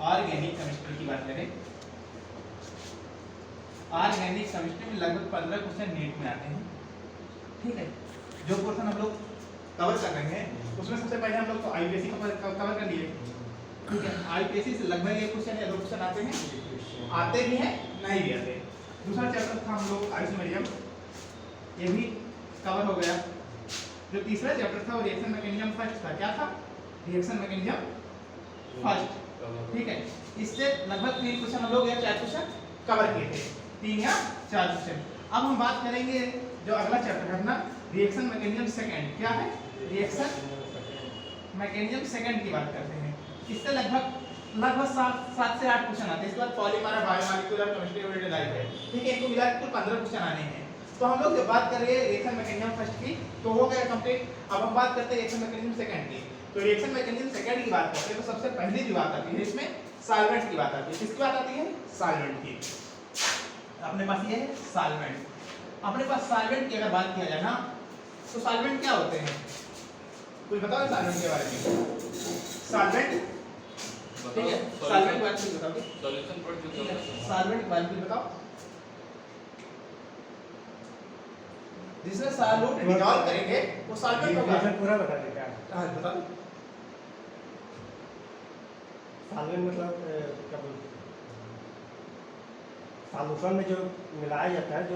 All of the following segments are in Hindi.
ऑर्गेनिक केमिस्ट्री की बात करें, ऑर्गेनिक केमिस्ट्री में लगभग 15 क्वेश्चन नीट में आते हैं। ठीक है, जो क्वेश्चन हम लोग कवर कर रहे हैं उसमें सबसे पहले हम लोग तो आईपीएससी कवर कर लिए। ठीक है, आईपीएससी से लगभग एक क्वेश्चन या दो क्वेश्चन आते हैं, आते भी हैं नहीं भी आते। दूसरा चैप्टर था हम लोग आइसोमेरिज्म, ये भी कवर हो गया। जो तीसरा चैप्टर था वो रिएक्शन मैकेनिज्म फर्स्ट था। क्या था? Reaction mechanism first. ठीक है, इससे लगभग 3 क्वेश्चन हम लोग या 4 क्वेश्चन कवर किए थे, 3 या 4 क्वेश्चन। अब हम बात करेंगे जो अगला चैप्टर है अपना रिएक्शन मैकेनिज्म सेकंड। क्या है? रिएक्शन मैकेनिज्म सेकंड की बात करते हैं। इससे लगभग 7 से 8 क्वेश्चन आते हैं। इसके बाद polymer, biomolecular chemistry, everyday life है। ठीक है, इनको मिला के कुल 15 क्वेश्चन आने हैं। तो हम लोग जब बात कर रहे हैं रिएक्शन मैकेनिज्म फर्स्ट की तो हो गया कंप्लीट। अब हम बात करते हैं रिएक्शन मैकेनिज्म सेकंड की। तो रिएक्शन मैकेनिज्म सेकंड की बात करते हैं तो सबसे पहली जो बात आती है इसमें सॉल्वेंट की बात आती है। किसकी बात आती है? सॉल्वेंट की। अपने पास ये है सॉल्वेंट। अपने पास सॉल्वेंट की अगर बात किया जाए ना तो सॉल्वेंट क्या होते हैं? कुछ बताओ सॉल्वेंट के बारे में। सॉल्वेंट, ठीक है, सॉल्वेंट के बारे में बताओ। सॉल्यूशन पढ़ चुके हो? सॉल्वेंट के बारे में बताओ। जिसमें सॉल्यूट डिसॉल्व करेंगे वो सॉल्वेंट होगा। पूरा बता दे क्या? हां बताओ। सॉल्वेंट मतलब क्या बोलते हैं, सॉल्यूशन में जो मिलाया जाता है, जो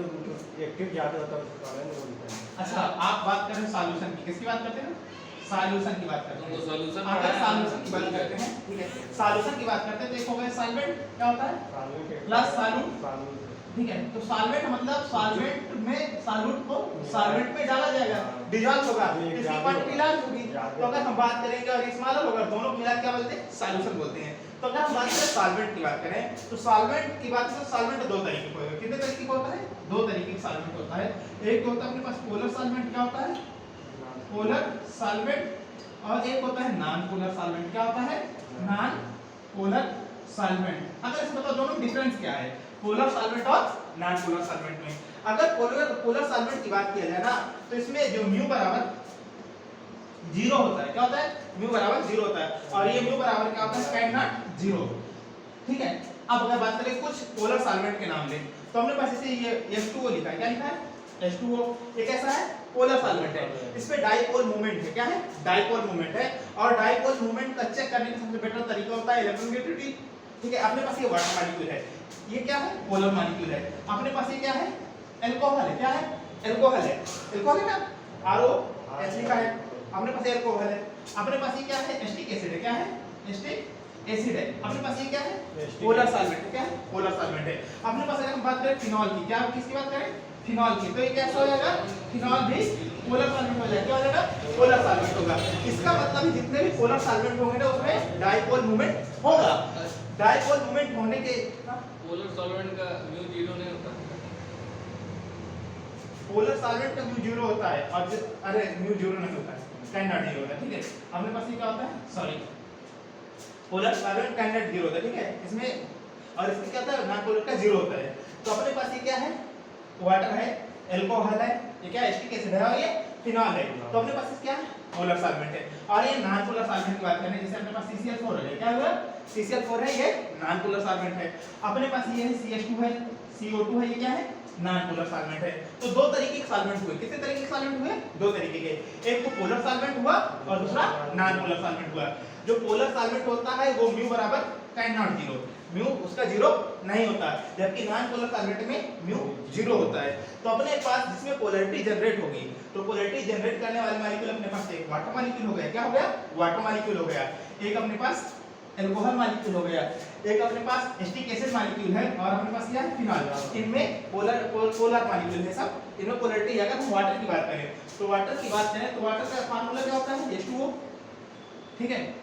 एक्टिव ज़्यादा होता है उसको सॉल्वेंट बोलते हैं। अच्छा, आप बात कर रहे हैं सॉल्यूशन की। किसकी बात करते हैं? सॉल्यूशन की बात करते हैं। तो सॉल्यूशन अगर सॉल्यूशन की बात करते हैं, ठीक है, सॉल्यूशन की बात करते हैं तो एक हो गया सॉल्वेंट। क्या होता है? Solvent plus solute. ठीक है, तो सॉल्वेंट मतलब सॉल्वेंट में सॉल्यूट को सॉल्वेंट में डाला जाएगा, डिसॉल्व होगा, इसकी क्वांटिटी लार्ज होगी। तो अगर हम बात करेंगे और स्मॉलर होगा, दोनों मिला क्या बोलते हैं? सॉल्यूशन बोलते हैं। तो अगर हम बात करें सॉल्वेंट की बात करें तो सॉल्वेंट की बात करें, सॉल्वेंट दो तरीके के होते हैं। कितने तरीके का होता है? दो तरीके का सॉल्वेंट होता है। एक होता है अपने पास पोलर सॉल्वेंट। क्या होता है? Polar solvent. और एक होता है नॉन पोलर सॉल्वेंट। क्या होता है? Non polar solvent. अगर इसमें बताओ दोनों डिफरेंस क्या है पोलर सॉल्वेंट और नॉन पोलर सॉल्वेंट में। अगर पोलर सॉल्वेंट की बात किया जाए ना तो इसमें जो म्यू बराबर 0 होता है। क्या होता है? म्यू बराबर 0 होता है। और ये म्यू बराबर क्या होता है? Square not 0। ठीक है, अब अगर बात करें कुछ पोलर सॉल्वेंट के नाम ले तो हमने पास इसे ये H2O लिखा है। क्या लिखा है? H2O। ये कैसा है? पोलर सॉल्वेंट है। इसमें डाइपोल मोमेंट है। क्या है? डाइपोल मोमेंट है। और डाइपोल मोमेंट का चेक करने का सबसे बेटर तरीका होता है इलेक्ट्रोनेगेटिविटी। ठीक है, अपने पास ये वाटर मॉलिक्यूल है, ये क्या है? पोलर मॉलिक्यूल है। अपने पास ये क्या है? अल्कोहल है। क्या है? अल्कोहल है। अल्कोहल है ना, ROH लिखा है। अपने पास अल्कोहल है। अपने पास ये क्या है? एसिटिक एसिड है। क्या है? एसिटिक एसिड है। अपने पास ये क्या है? पोलर सॉल्वेंट है। क्या है? पोलर सॉल्वेंट है। अपने पास अगर हम बात करें फिनॉल की, क्या किसकी बात करें? फिनॉल की, तो ये कैसा हो जाएगा? फिनॉल भी पोलर सॉल्वेंट हो जाएगा। क्या हो जाएगा? पोलर सॉल्वेंट होगा। इसका मतलब है जितने भी पोलर सॉल्वेंट होंगे ना उसमें डाइपोल मोमेंट होगा। डाइपोल मोमेंट होने के पोलर सॉल्वेंट का म्यू 0 नहीं होता। पोलर सॉल्वेंट का म्यू 0 होता है और अरे म्यू 0 नहीं होता है, स्टैंडर्ड 0 होता है। ठीक है, अपने पास ये क्या होता है? सॉरी, पोलर सॉल्वेंट स्टैंडर्ड 0 होता है। ठीक है, इसमें और इसमें क्या होता है? नॉन पोलर का 0 होता है। तो अपने पास ये क्या है? वाटर है, अल्कोहल है, ये क्या एसिटिक एसिड है और ये फिनॉल है। तो अपने पास क्या है? पोलर सॉल्वेंट है। और ये नॉन पोलर सॉल्वेंट की बात करें जैसे अपने पास CCl4 है। क्या हुआ? CCl4 है, ये नॉन पोलर सॉल्वेंट है। अपने पास ये है CH2 है, CO2 है, ये क्या है? नॉन पोलर सॉल्वेंट है। तो दो तरीके के सॉल्वेंट हुए। कितने तरीके के सॉल्वेंट हुए? दो तरीके के। एक तो पोलर सॉल्वेंट हुआ और दूसरा नॉन पोलर सॉल्वेंट हुआ। जो पोलर सॉल्वेंट होता है वो म्यू बराबर tan नॉट 0, म्यू उसका 0 नहीं होता, जबकि नॉन पोलर सॉल्वेंट में म्यू 0 होता है। तो अपने पास जिसमें पोलैरिटी जनरेट होगी तो पोलैरिटी जनरेट करने वाले मॉलिक्यूल अपने पास एक वाटर मॉलिक्यूल हो गया। क्या हो गया? वाटर मॉलिक्यूल हो गया। एक अपने पास अल्कोहल मॉलिक्यूल हो गया, एक अपने पास एसिटिक एसिड मॉलिक्यूल है और अपने पास क्या है? फिनॉल। इनमें पोलर मॉलिक्यूल है सब। इनमें पोलैरिटी अगर हम वाटर की बात करें तो वाटर की बात करें तो वाटर का फार्मूला क्या होता है? H2O। ठीक है,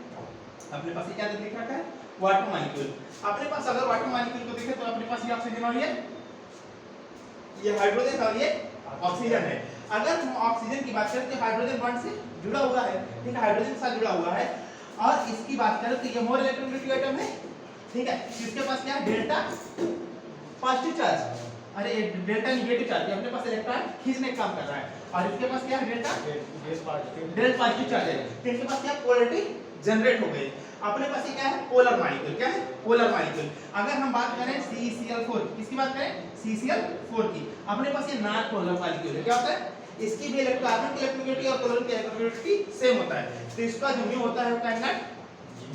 अपने पास ये क्या लिख रखा है? Water molecule. अपने पास अगर वाटर मॉलिक्यूल को देखें तो अपने पास ये ऑक्सीजन और ये हाइड्रोजन और ये ऑक्सीजन है। अगर हम ऑक्सीजन की बात करें तो हाइड्रोजन बॉन्ड से जुड़ा हुआ है। ठीक है, हाइड्रोजन के साथ जुड़ा हुआ है। और इसकी बात करें तो ये मोर इलेक्ट्रोनेगेटिव एटम है। ठीक है, इसके पास क्या है? डेल्टा पॉजिटिव चार्ज, अरे डेल्टा नेगेटिव चार्ज, अपने पास इलेक्ट्रॉन खींचने का काम कर रहा है। और इसके पास क्या है? डेल्टा पॉजिटिव चार्ज है। तो इनके पास क्या पोलैरिटी जनरेट हो गई। अपने पास ये क्या है पोलर मॉलिक्यूल, क्या है पोलर मॉलिक्यूल। अगर हम बात करें CCl4, किसकी बात करें CCl4 की, अपने पास ये नॉन पोलर मॉलिक्यूल है, क्या होता है इसकी भी कार्बन की इलेक्ट्रोनेगेटिविटी और पोलर की इलेक्ट्रोनेगेटिविटी सेम होता है, तो इसका जो म्यू होता है वो कैंडिडेट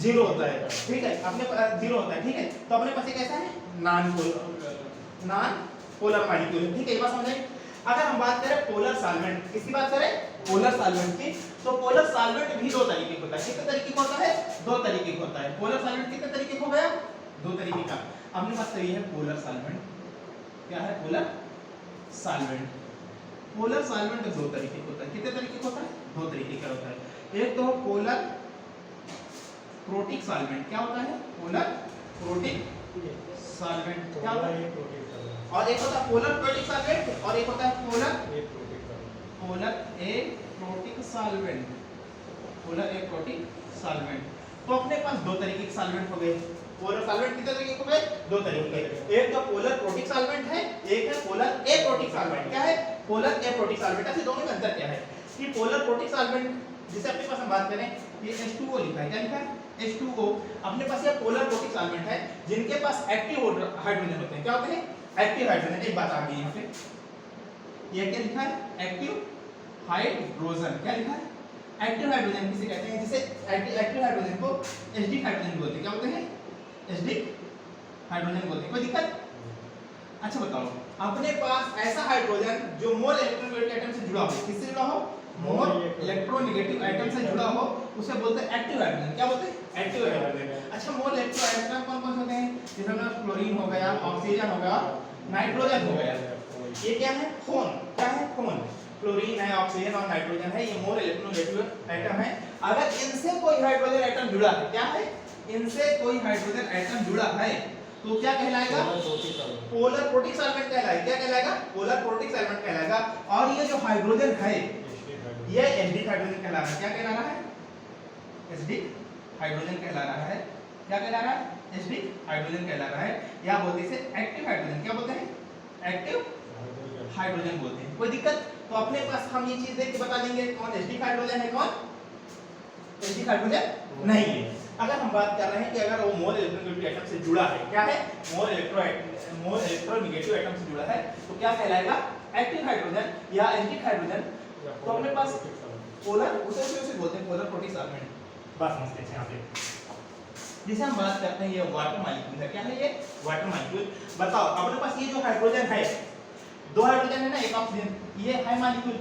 0 होता है, ठीक है अपने 0 होता है, ठीक है। तो अपने पास ये कैसा है नॉन पोलर मॉलिक्यूल, ठीक है ये बात समझ आई। अगर हम बात करें पोलर सॉल्वेंट, किसकी बात करें पोलर सॉल्वेंट की, तो पोलर सॉल्वेंट भी दो तरीके का होता है, कितने तरीके का होता है दो तरीके का होता है। पोलर सॉल्वेंट कितने तरीके का हो गया दो तरीके का। अपने पास ये है पोलर सॉल्वेंट, क्या है पोलर सॉल्वेंट। पोलर सॉल्वेंट दो तरीके का होता है, कितने तरीके का होता है दो तरीके का होता है। एक तो पोलर प्रोटिक सॉल्वेंट, क्या होता है पोलर प्रोटिक सॉल्वेंट, क्या होता है और एक होता है पोलर प्रोटिक सॉल्वेंट और एक होता है polar aprotic solvent, polar aprotic solvent. तो अपने पास दो तरीके के सॉल्वेंट हो गए। पोलर सॉल्वेंट कितने तरीके हो गए दो तरीके के, एक तो पोलर प्रोटिक सॉल्वेंट है, एक है पोलर एप्रोटिक सॉल्वेंट। क्या है पोलर एप्रोटिक सॉल्वेंट। ऐसे दोनों में अंतर क्या है कि पोलर प्रोटिक सॉल्वेंट जिसे अपने पास हम बात करें ये H2O लिखा है, क्या लिखा है H2O। अपने पास ये पोलर प्रोटिक सॉल्वेंट है जिनके पास एक्टिव हाइड्रोजन होते हैं, क्या होते हैं एक्टिव हाइड्रोजन। एक बात आ गई यहाँ पे, ये क्या लिखा है एक्टिव हाइड्रोजन, क्या लिखा है एक्टिव हाइड्रोजन किसे कहते हैं, जिसे एक्टिव हाइड्रोजन को एचडी हाइड्रोजन बोलते हैं, क्या बोलते हैं एचडी हाइड्रोजन बोलते हैं। कोई दिक्कत। अच्छा बताओ अपने पास ऐसा हाइड्रोजन जो मोल इलेक्ट्रोनेगेटिव एटम से जुड़ा हो, किससे जुड़ा हो मोल इलेक्ट्रोनेगेटिव एटम से जुड़ा हो, उसे बोलते हैं एक्टिव हाइड्रोजन, क्या बोलते हैं एक्टिव हाइड्रोजन। अच्छा मोल इलेक्ट्रो एटम कौन कौन से होते हैं, जिसमें फ्लोरीन हो गया, ऑक्सीजन हो गया, नाइट्रोजन हो गया। ये क्या है खून, क्या है खून, फ्लोरीन है, ऑक्सीजन और नाइट्रोजन है, ये मोल इलेक्ट्रोनेगेटिव एटम है। अगर इनसे कोई हाइड्रोजन एटम जुड़ा है, क्या है इनसे कोई हाइड्रोजन एटम जुड़ा है तो क्या कहलाएगा पोलर प्रोटिक सॉल्वेंट कहलाएगा। क्या कहलाएगा पोलर प्रोटिक सॉल्वेंट कहलाएगा। और ये जो हाइड्रोजन है ये एचडी हाइड्रोजन कहला रहा है, क्या कहला रहा है एचडी हाइड्रोजन कहला रहा है, क्या कहला रहा है एचडी हाइड्रोजन कहला रहा है, या बोलते हैं इसे एक्टिव हाइड्रोजन, क्या बोलते हैं एक्टिव हाइड्रोजन बोलते हैं। कोई दिक्कत। तो अपने पास हम ये चीज देख के बता देंगे कौन एचडी हाइड्रोजन है कौन एचडी हाइड्रोजन नहीं है। अगर हम बात कर रहे हैं कि अगर वो मोल इलेक्ट्रोनेगेटिव एटम से जुड़ा है, क्या है मोल इलेक्ट्रोनेगेटिव एटम से जुड़ा है तो क्या कहलाएगा एक्टिव हाइड्रोजन या एचडी हाइड्रोजन। तो अपने पास पोलर उसे बोलते हैं पोलर प्रोटिक सॉल्वेंट। बात समझते हैं यहाँ पे जिसे हम बात करते हैं ये वाटर मॉलिक्यूल है, क्या है ये वाटर मॉलिक्यूल। बताओ अपने पास ये जो हाइड्रोजन है दो हाइड्रोजन है ना एक ऑक्सीजन, ये है मॉलिक्यूल।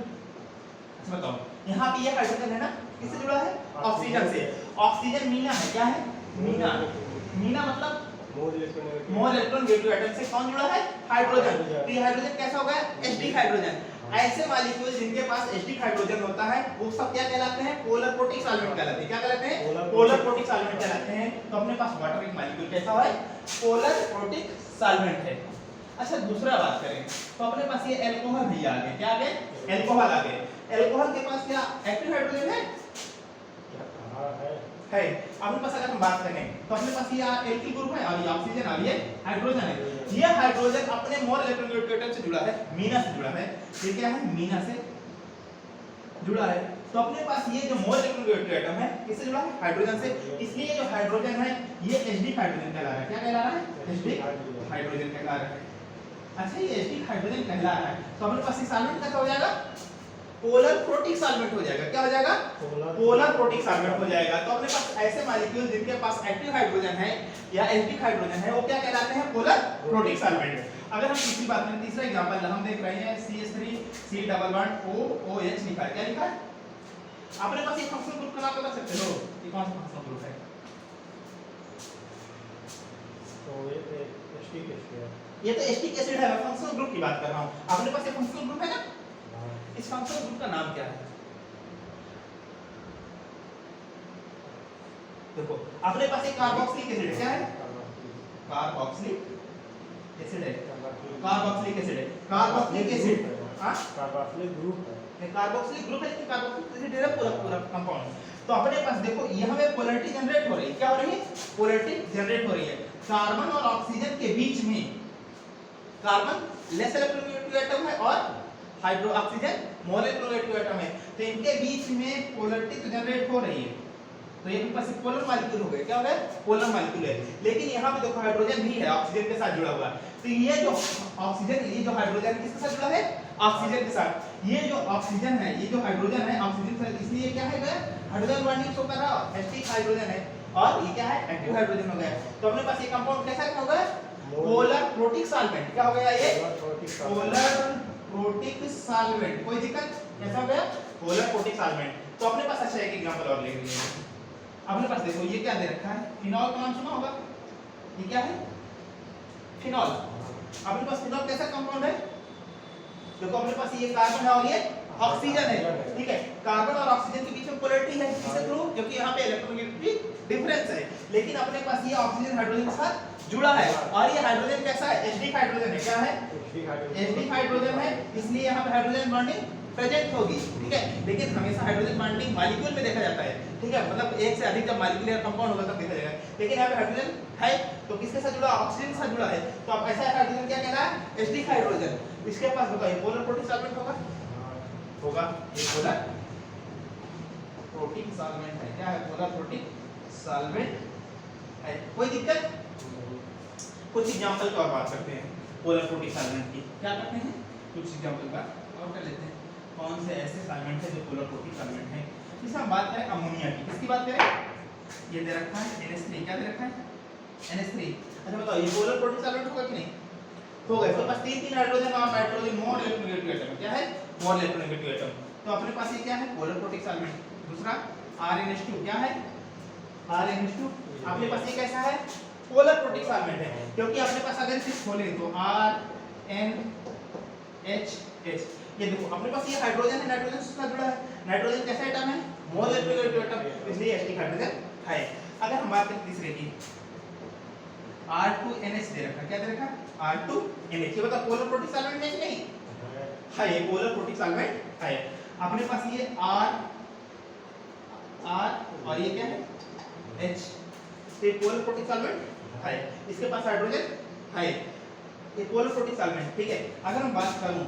अच्छा बताओ यहाँ पे ये हाइड्रोजन है ना किससे जुड़ा है ऑक्सीजन से। ऑक्सीजन मीना है, क्या है मीना, मीना मतलब मोल इलेक्ट्रोनेगेटिव एटम से कौन जुड़ा है हाइड्रोजन। तो ये हाइड्रोजन कैसा होगा एचडी हाइड्रोजन। ऐसे मॉलिक्यूल जिनके पास एचडी हाइड्रोजन होता है वो सब क्या कहलाते हैं पोलर प्रोटिक सॉल्वेंट कहलाते हैं। क्या कहलाते हैं पोलर प्रोटिक सॉल्वेंट कहलाते हैं। तो अपने पास वाटर एक मॉलिक्यूल कैसा है पोलर प्रोटिक सॉल्वेंट है। अच्छा दूसरा बात करें तो अपने पास ये अल्कोहल भी आ गए, क्या आ गए अल्कोहल आ गए। अल्कोहल के पास क्या एक्टिव हाइड्रोजन है अपने पास। अगर हम बात करें तो अपने पास ये एल्किल ग्रुप है और ये ऑक्सीजन और ये हाइड्रोजन है। ये हाइड्रोजन अपने मोल इलेक्ट्रोनेगेटिव एटम से जुड़ा है, मीना से जुड़ा है। ये क्या है मीना से जुड़ा है। तो अपने पास ये जो मोल इलेक्ट्रोनेगेटिव एटम है किससे जुड़ा है हाइड्रोजन से, इसलिए ये जो हाइड्रोजन है ये एचडी हाइड्रोजन कहला रहा है। क्या कहला रहा है एचडी हाइड्रोजन कहला रहा है। अच्छा ये एचडी हाइड्रोजन कहला रहा है तो अपने पास ये सॉल्वेंट कैसा हो जाएगा पोलर प्रोटिक सॉल्वेंट हो जाएगा। क्या हो जाएगा पोलर प्रोटिक सॉल्वेंट हो जाएगा। तो अपने पास ऐसे मॉलिक्यूल जिनके पास एक्टिव हाइड्रोजन है या एचडी हाइड्रोजन है वो क्या कहलाते हैं पोलर प्रोटिक सॉल्वेंट। अगर हम तीसरी बात करें तीसरा एग्जांपल हम देख रहे हैं CH3 C11OOH लिखा है, क्या लिखा है अपने पास ये फंक्शनल ग्रुप का नाम बता सकते हो ये कौन सा फंक्शनल ग्रुप है। तो ये तो एसिटिक एसिड है, मैं फंक्शनल ग्रुप की बात कर रहा हूं। अपने पास ये फंक्शनल ग्रुप है ना, इस फंक्शनल ग्रुप का नाम क्या है देखो अपने पास एक कार्बोक्सिलिक एसिड है, क्या है कार्बोक्सिलिक एसिड है, कार्बोक्सिलिक एसिड है, कार्बोक्सिलिक एसिड हां कार्बोक्सिलिक ग्रुप है, कार्बोक्सिलिक ग्रुप है लेकिन कार्बोक्सिलिक एसिड है पूरा कंपाउंड। तो अपने पास देखो यहाँ में पोलैरिटी जनरेट हो रही है, क्या हो रही है पोलैरिटी जनरेट हो रही है। कार्बन और ऑक्सीजन के बीच में कार्बन लेस इलेक्ट्रोनेगेटिव एटम है और hydro oxygen more electronegative atom है, तो इनके बीच में पोलैरिटी तो जनरेट हो रही है। तो ये अपने पास एक पोलर मॉलिक्यूल हो गया, क्या हो गया? पोलर मॉलिक्यूल है। लेकिन यहाँ पे देखो हाइड्रोजन भी है, ऑक्सीजन के साथ जुड़ा हुआ है। तो ये जो ऑक्सीजन, ये जो हाइड्रोजन किसके साथ जुड़ा है? ऑक्सीजन के साथ। ये जो ऑक्सीजन है, ये जो हाइड्रोजन है ऑक्सीजन से, इसलिए क्या है गया? हाइड्रोजन बॉन्डिंग शो कर रहा है, एस्टिक हाइड्रोजन है, और ये क्या है? एक्टिव हाइड्रोजन हो गया। तो अपने पास ये कंपाउंड कैसा हो गया? Polar protic solvent. क्या हो गया ये? Polar protic solvent. कोई दिक्कत? कैसा हो गया? Polar protic solvent. तो अपने पास अच्छा एक एग्जांपल और ले लीजिए। अपने पास देखो ये क्या दे रखा है? फिनॉल का नाम सुना होगा। ये क्या है? फिनॉल। अपने पास फिनॉल कैसा कंपाउंड है? देखो अपने पास ये कार्बन है और ये ऑक्सीजन है, ठीक है। कार्बन और ऑक्सीजन के बीच में पोलैरिटी है, किसके थ्रू? क्योंकि यहाँ पे इलेक्ट्रोनेगेटिविटी डिफरेंस है। लेकिन अपने पास ये ऑक्सीजन हाइड्रोजन के साथ जुड़ा है, और ये हाइड्रोजन कैसा है? एसिडिक हाइड्रोजन है। क्या है? एसिडिक हाइड्रोजन है, इसलिए यहाँ पे हाइड्रोजन बॉन्डिंग प्रेजेंट होगी, ठीक है। लेकिन हमेशा हाइड्रोजन बॉन्डिंग मॉलिक्यूल में देखा जाता है, ठीक है। मतलब एक से अधिक जब मॉलिक्यूलर कंपाउंड होगा तब देखा जाएगा। लेकिन यहाँ पे हाइड्रोजन है, तो किसके साथ जुड़ा? ऑक्सीजन के साथ जुड़ा है। तो अब ऐसा हाइड्रोजन क्या कहला है? Acidic hydrogen. इसके पास बताइए पोलर प्रोटिक सॉल्वेंट होगा? होगा। ये पोलर प्रोटिक सॉल्वेंट है। क्या है? पोलर प्रोटिक सॉल्वेंट है। कोई दिक्कत? कुछ एग्जांपल का और बात करते हैं पोलर प्रोटिक सॉल्वेंट की। क्या करते हैं? कुछ एग्जांपल का और कर लेते हैं। कौन से ऐसे सॉल्वेंट है जो पोलर प्रोटिक सॉल्वेंट है? इसमें हम बात करें अमोनिया की। किसकी बात करें? ये दे रखा है NH3। क्या दे रखा है? NH3। अच्छा बताओ ये पोलर प्रोटिक सॉल्वेंट होगा कि नहीं? होगा। इसके पास तीन हाइड्रोजन और नाइट्रोजन, मोर इलेक्ट्रोनेगेटिव एटम। क्या है? More electronegative atom. तो अपने पास ये क्या है? Polar protic solvent. दूसरा RNH2। क्या है? RNH2। अपने पास ये कैसा है? पोलर प्रोटिक सॉल्वेंट है, क्योंकि अपने पास अगर इसे खोले तो RNHH। ये देखो अपने पास ये हाइड्रोजन है, नाइट्रोजन से साथ जुड़ा है। नाइट्रोजन कैसा एटम है? मोर इलेक्ट्रोनेगेटिव एटम, इसलिए एसिडिक हाइड्रोजन है। अगर हम बात करें तीसरे की, R2NH दे रखा। क्या दे रखा? R2NH। ये बता पोलर प्रोटिक सॉल्वेंट है कि नहीं? है, ये पोलर प्रोटिक सॉल्वेंट है। अपने पास ये R और ये क्या है? H। तो ये पोलर प्रोटिक सॉल्वेंट है। इसके पास हाइड्रोजन है, ये पोलर प्रोटिक सॉल्वेंट, ठीक है। अगर मैं बात करूं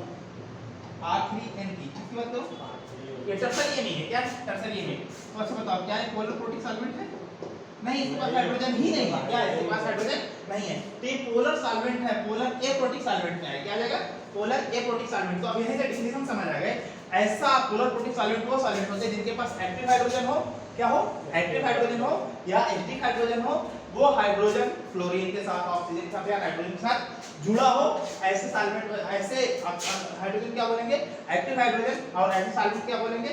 R3N की, किसकी बात करूं? ये टर्सरी नहीं है। क्या है? टर्सरी नहीं। तो अच्छा बताओ क्या है? पोलर प्रोटिक सॉल्वेंट है? नहीं, इसके पास हाइड्रोजन ही नहीं है। क्या है? इसके पास हाइड्रोजन नहीं है। तो ये पोलर सॉल्वेंट है, पोलर एप्रोटिक सॉल्वेंट में है। क्या आ जाएगा? Polar aprotic solvent. तो अब यहीं से डिफिनेशन समझ आ गए। ऐसा पोलर प्रोटिक सॉल्वेंट वो सॉल्वेंट होते हैं जिनके पास एक्टिव हाइड्रोजन हो, क्या हो? एक्टिव हाइड्रोजन हो या एसिडिक हाइड्रोजन हो। वो हाइड्रोजन फ्लोरीन के साथ, ऑक्सीजन के साथ या नाइट्रोजन के साथ जुड़ा हो। ऐसे सॉल्वेंट, ऐसे हाइड्रोजन क्या बोलेंगे? Active hydrogen. और ऐसे सॉल्वेंट क्या बोलेंगे?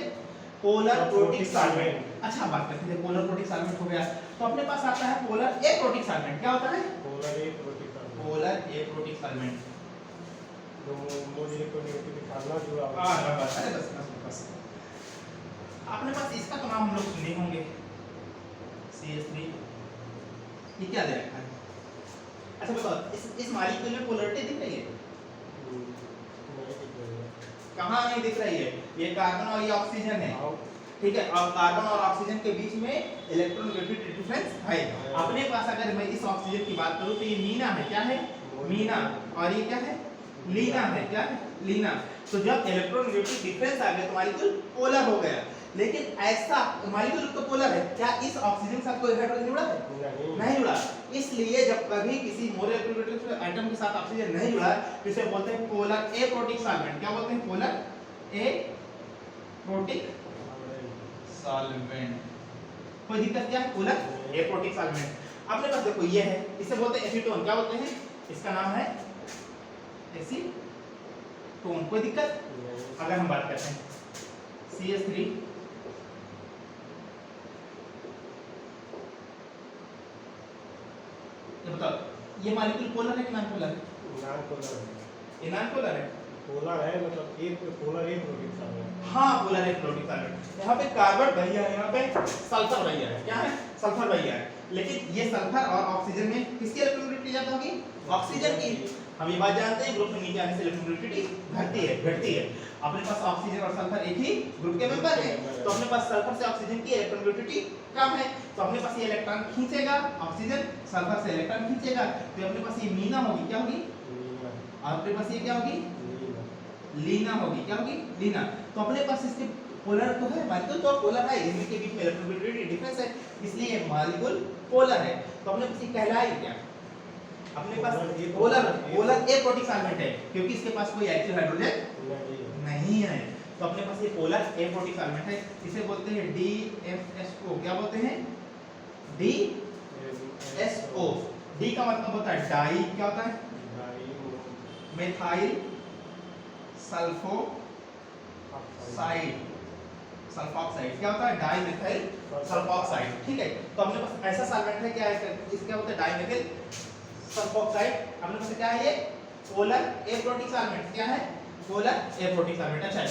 Polar protic solvent. अच्छा बात करते हैं, पोलर प्रोटिक सॉल्वेंट हो गया। तो अपने पास आता है पोलर एप्रोटिक सॉल्वेंट। क्या होता है? Polar aprotic solvent. Polar aprotic solvent. जो मोर इलेक्ट्रोनेगेटिव के साथ जुड़ा हुआ हां बस, अरे बस। अपने पास इसका तो नाम हम लोग सुने होंगे, CH3। ये क्या दे रखा है? अच्छा बताओ इस मॉलिक्यूल में पोलैरिटी दिख रही है? कहाँ नहीं दिख रही है? ये कार्बन और ये ऑक्सीजन है, ठीक है। और कार्बन और ऑक्सीजन के बीच में इलेक्ट्रोनेगेटिव डिफरेंस है। अपने पास अगर मैं इस ऑक्सीजन की बात करूं तो ये मीना है। क्या है? मीना। और ये क्या है? लीना है। क्या है? लीना। तो जब इलेक्ट्रोनेगेटिव डिफरेंस आ गया तो मॉलिक्यूल पोलर हो गया। लेकिन ऐसा मॉलिक्यूल तो पोलर है, क्या इस ऑक्सीजन के साथ कोई हाइड्रोजन जुड़ा है? नहीं जुड़ा। इसलिए जब कभी किसी मोर इलेक्ट्रोनेगेटिव एटम के साथ ऑक्सीजन नहीं जुड़ा तो इसे बोलते हैं पोलर एप्रोटिक सॉल्वेंट। क्या बोलते हैं? Polar aprotic solvent. कोई दिक्कत क्या है? Polar aprotic solvent. अपने पास देखो ये है, इसे बोलते हैं एसीटोन। क्या बोलते हैं? इसका नाम है एसीटोन। कोई दिक्कत? अगर हम बात करते हैं CH3, ये बताओ ये मॉलिक्यूल पोलर है कि नॉन पोलर है? नॉन पोलर है। ये नॉन पोलर है। पोलर है, मतलब एक पोलर एक प्रोटिक सॉल्वेंट। हाँ पोलर एक प्रोटिक सॉल्वेंट। यहाँ पे कार्बन भैया है, यहाँ पे सल्फर भैया है। क्या है? सल्फर भैया है। लेकिन ये सल्फर और ऑक्सीजन में किसकी इलेक्ट्रोनेगेटिविटी ज्यादा होगी? ऑक्सीजन की। हम ये बात जानते हैं, ग्रुप में नीचे आने से इलेक्ट्रोनेगेटिविटी घटती है। अपने पास ऑक्सीजन और सल्फर एक ही ग्रुप के मेंबर हैं, तो अपने पास सल्फर से ऑक्सीजन की इलेक्ट्रोनेगेटिविटी कम है। तो अपने पास ये इलेक्ट्रॉन खींचेगा, ऑक्सीजन सल्फर से इलेक्ट्रॉन खींचेगा, तो अपने पास ये मीना होगी। क्या होगी? और अपने पास ये क्या होगी? लीना होगी। क्या होगी? लीना। तो अपने पास इसके पोलर तो है मॉलिक्यूल तो पोलर है, इनमें के बीच में इलेक्ट्रोनेगेटिविटी डिफरेंस है, इसलिए मॉलिक्यूल पोलर है। तो अपने पास ये कहलाए क्या, अपने पास पोलर पोलर एप्रोटिक सॉल्वेंट है क्योंकि इसके पास कोई एक्टिव हाइड्रोजन नहीं है। तो अपने पास ये पोलर एप्रोटिक सॉल्वेंट है, इसे बोलते हैं DFSO। क्या बोलते हैं? DSO। डी का मतलब होता है डाई, क्या होता है? मेथाइल सल्फोक्साइड, सल्फोक्साइड क्या होता है? Dimethyl sulfoxide. ठीक है, तो अपने पास ऐसा सॉल्वेंट है, क्या है इसका क्या होता है? Dimethyl sulfoxide. अपने पास क्या है? ये पोलर एप्रोटिक सॉल्वेंट। क्या है? Polar aprotic solvent. अच्छा है,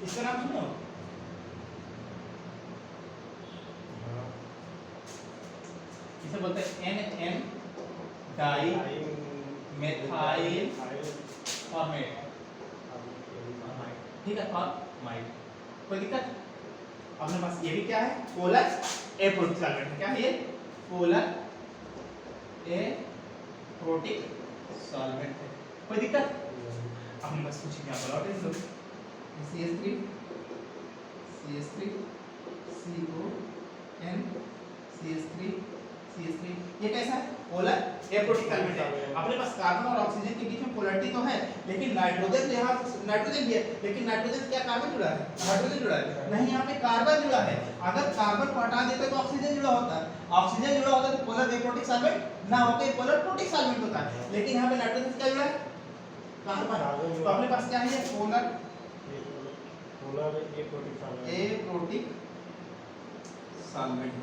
इसका नाम सुनो, इसे बोलते हैं NN डाई मेथाइल फॉर्मेट। ठीक है, फॉर्माइड। कोई दिक्कत? अपने पास ये भी क्या है? Polar aprotic solvent. क्या है ये? पोलर एप्रोटिक सॉल्वेंट है। कोई दिक्कत? अपने पास कुछ क्या बोला होता है? CH3 CON CH3 ये कैसा है? पोलर एप्रोटिक सॉल्वेंट है। अपने पास कार्बन और ऑक्सीजन के बीच में पोलैरिटी तो है, लेकिन नाइट्रोजन यहाँ नाइट्रोजन भी है, लेकिन नाइट्रोजन क्या कार्बन जुड़ा है? हाइड्रोजन जुड़ा है? नहीं, यहाँ पे कार्बन जुड़ा है। अगर कार्बन को हटा देते तो ऑक्सीजन जुड़ा होता, ऑक्सीजन जुड़ा होता तो पोलर एप्रोटिक सॉल्वेंट ना होकर पोलर प्रोटिक सॉल्वेंट होता, लेकिन यहाँ पे नाइट्रोजन क्या जुड़ा है? कार्बन। तो अपने पास क्या है? पोलर एप्रोटिक सॉल्वेंट है।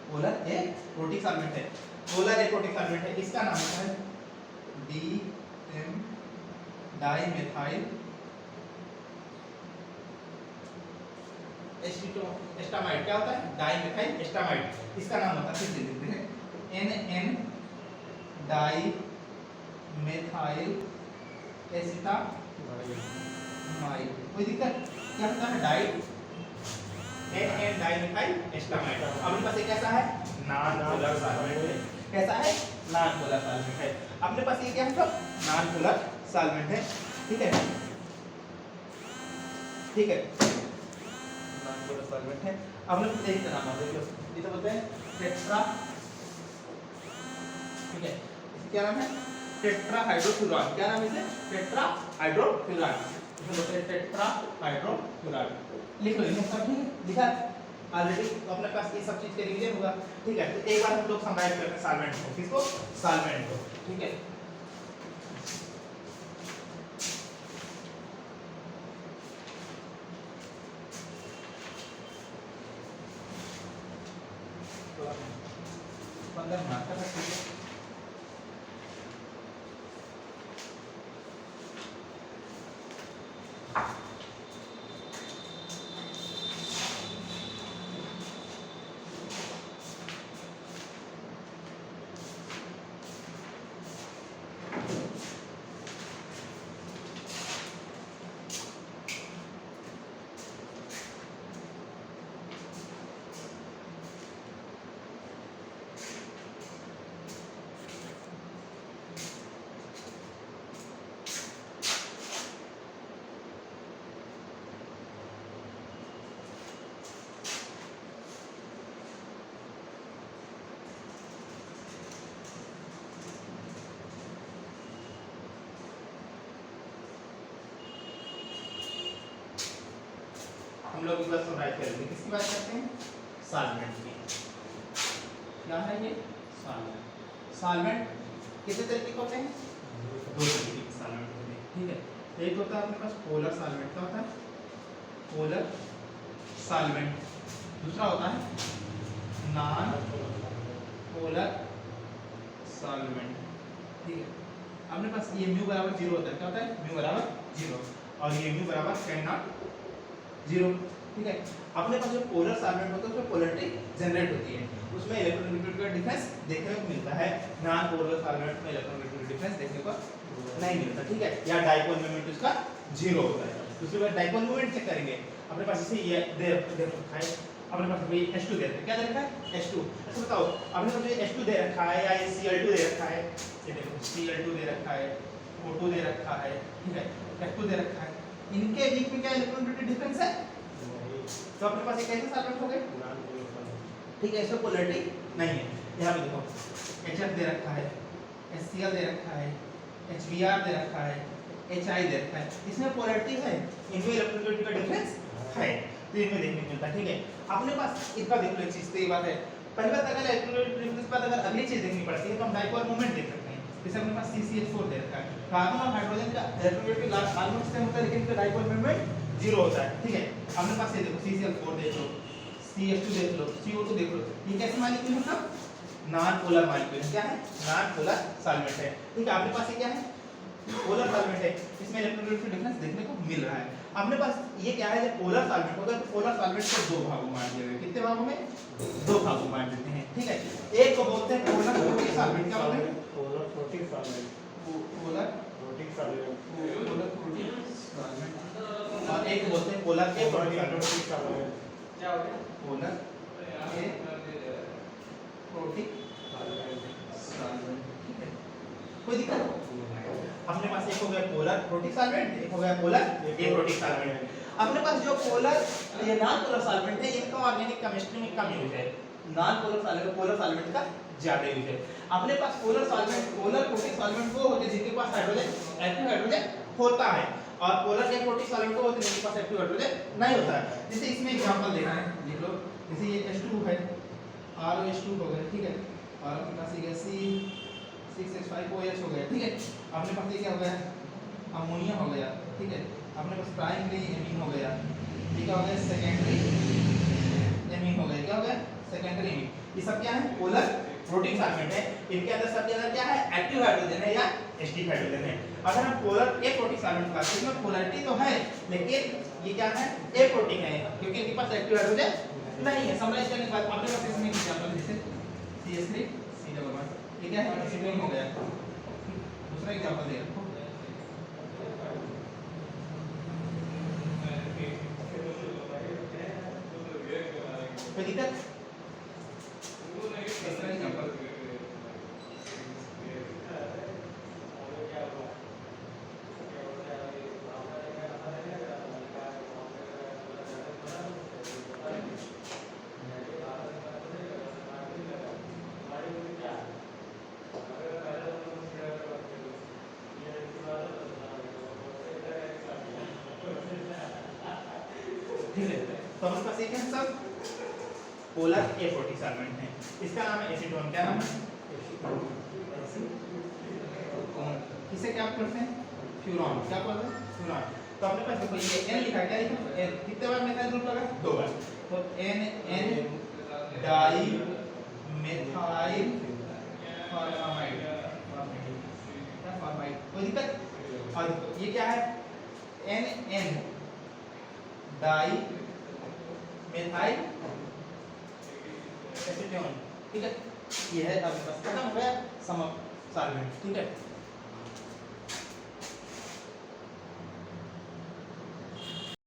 पोलर एप्रोटिक सॉल्वेंट है, पोलर एप्रोटिक सॉल्वेंट है। इसका नाम होता है DM डाइमेथाइल एस्टामाइड। क्या होता है? डाइमेथाइल एस्टामाइड। इसका नाम होता है, फिर से देखते हैं, NN डाइमेथाइल एस्टामाइड। कोई दिक्कत? क्या होता है? Di NN dimethyl acetamide. अपने पास एक कैसा है? नॉन पोलर सॉल्वेंट है। कैसा है? नॉन पोलर सॉल्वेंट है। अपने पास ये क्या है? सब नॉन पोलर सॉल्वेंट है। ठीक है, ठीक है, नॉन पोलर सॉल्वेंट है। अपने पास एक नाम है, देखो इसे बोलते हैं टेट्रा। ठीक है, इसे क्या नाम है? टेट्राहाइड्रोफ्यूरान। क्या नाम है इसे? टेट्राहाइड्रोफ्यूरान। इसे बोलते हैं टेट्राहाइड्रोफ्यूरान। लिख लो, ये सब ठीक है, लिखा ऑलरेडी। तो अपने पास ये सब चीज के रिवीजन होगा। ठीक है, तो एक बार हम लोग समराइज करते हैं सॉल्वेंट को। किसको? सॉल्वेंट को। ठीक है, तो 15 मार्क का ठीक है। हम लोग इस बार समराइज करेंगे। किसकी बात करते हैं? सॉल्वेंट की। क्या है ये? सॉल्वेंट। सॉल्वेंट कितने तरीके के होते हैं? दो तरीके के सॉल्वेंट होते हैं। ठीक है, एक होता है अपने पास पोलर सॉल्वेंट। क्या होता है? Polar solvent. दूसरा होता है नॉन पोलर सॉल्वेंट। ठीक है, अपने पास ये म्यू बराबर 0 होता है। क्या होता है? म्यू बराबर 0 और ये म्यू बराबर 0। ठीक है, अपने पास जो पोलर सॉल्वेंट होता है उसमें पोलैरिटी जनरेट होती है, उसमें इलेक्ट्रोनेगेटिविटी का डिफरेंस देखने को मिलता है। नॉन पोलर सॉल्वेंट में इलेक्ट्रोनेगेटिविटी डिफरेंस देखने को नहीं मिलता। ठीक है, या डाइपोल मोमेंट उसका 0 होता है। दूसरी बार डाइपोल मोमेंट चेक करेंगे। अपने पास इसे ये दे रखा है अपने पास भाई H2 दे रखा है, क्या दे रखा है H2। अच्छा बताओ अपने पास जो H2 दे रखा है या ये Cl2 दे रखा है, ये देखो Cl2 दे रखा है, O2 दे रखा है, ठीक है, F2 दे रखा है, इनके बीच में क्या इलेक्ट्रोनेगेटिव डिफरेंस है? तो अपने पास ये कैसे सॉल्वेंट हो गए? ठीक है, इसमें पोलैरिटी नहीं है। यहाँ पे देखो HF दे रखा है, HCl दे रखा है, HBr दे रखा है, HI दे रखा है, इसमें पोलैरिटी है, इनमें इलेक्ट्रोनेगेटिव का डिफरेंस है, तो इनमें देखने को मिलता है। ठीक है, अपने पास इसका देख लो एक चीज, तो ये बात है पहली बात, अगर इलेक्ट्रोनेगेटिव डिफरेंस पर अगर अगली चीज देखनी पड़ती है तो हम डाइपोल मोमेंट देख सकते हैं। जैसे अपने पास CCH4 दे रखा है, कार्बन और हाइड्रोजन का इलेक्ट्रोनेगेटिव लास्ट ऑलमोस्ट सेम होता है, लेकिन इनका डाइपोल मोमेंट 0 होता है। ठीक है, अपने पास ये देखो CCl4 देख लो, CH2 देख लो, CO2 देख लो, ये कैसे मॉलिक्यूल है? सब नॉन पोलर मॉलिक्यूल है। क्या है? नॉन पोलर सॉल्वेंट है। ठीक है, अपने पास ये क्या है? पोलर सॉल्वेंट है, इसमें इलेक्ट्रोनेगेटिव डिफरेंस देखने को मिल रहा है। अपने पास ये क्या है, जब पोलर सॉल्वेंट होगा तो पोलर सॉल्वेंट को दो भागों में बांट दिया गया। कितने भागों में? दो भागों में बांट देते हैं। ठीक है, एक को बोलते हैं पोलर फ्लोटिंग सॉल्वेंट। क्या बोलते हैं? Polar floating solvent. Polar floating solvent. Polar floating solvent, और एक बोलते हैं पोलर फ्लोटिंग सॉल्वेंट। क्या हो गया? Polar floating solvent. ठीक है, कोई दिक्कत? अपने पास एक हो गया पोलर फ्लोटिंग सॉल्वेंट, एक हो गया पोलर एफ्लोटिक सॉल्वेंट। अपने पास जो पोलर ये नॉन पोलर सॉल्वेंट है, इनका ऑर्गेनिक केमिस्ट्री में कम यूज है, non polar solvent polar solvent का ज्यादा यूज है। अपने पास polar solvent polar floating solvent वो होते हैं जिनके पास हाइड्रोजन एक्टिव हाइड्रोजन होता है, और पोलर एफ्लोटिक सॉल्वेंट वो होते हैं जिनके पास एक्टिव हाइड्रोजन नहीं होता है। जैसे इसमें एग्जांपल देना है, लिख लो, जैसे ये H2 है, ROH2 हो गया, ठीक है, और अपने पास ये C6H5OH हो गया। ठीक है, अपने पास ये क्या हो गया? अमोनिया हो गया। ठीक है, अपने पास प्राइमरी एमीन हो गया, ये क्या हो गया? सेकेंडरी एमीन हो गया। क्या हो गया? Secondary amine. ये सब क्या है? पोलर फ्लोटिंग सॉल्वेंट है। इनके अंदर सबके अंदर क्या है? एक्टिव हाइड्रोजन है या एसिडिक हाइड्रोजन है। अगर हम पोलर एफ्लोटिक सॉल्वेंट का इसमें पोलैरिटी तो है, लेकिन ये क्या है? एफ्लोटिक है, क्योंकि इनके पास एक्टिव हाइड्रोजन नहीं है। समराइज करने के बाद अपने पास इसमें एग्जांपल जैसे CH3 C11, ये क्या है? एसिडोन हो गया। दूसरा एग्जांपल दे रखो, कोई दिक्कत? तीसरा एग्जांपल ठीक है, तो हमारे पास एक है सब पोलर एफ्लोटिक सॉल्वेंट है, इसका नाम है एसीटोन। क्या नाम है? एसीटोन। किसे क्या करते हैं? फ्यूरॉन। क्या बोलते हैं? फ्यूरॉन। तो अपने पास देखो ये N लिखा है, क्या लिखा है? N कितने बार मेथाइल ग्रुप लगा? दो बार। तो N डाई मेथाइल फॉर्मामाइड। क्या फॉर्माइड? कोई दिक्कत? और देखो ये क्या है? N dimethyl acetone. ठीक है, ये है अपने पास खत्म हो गया सम सॉल्वेंट। ठीक है।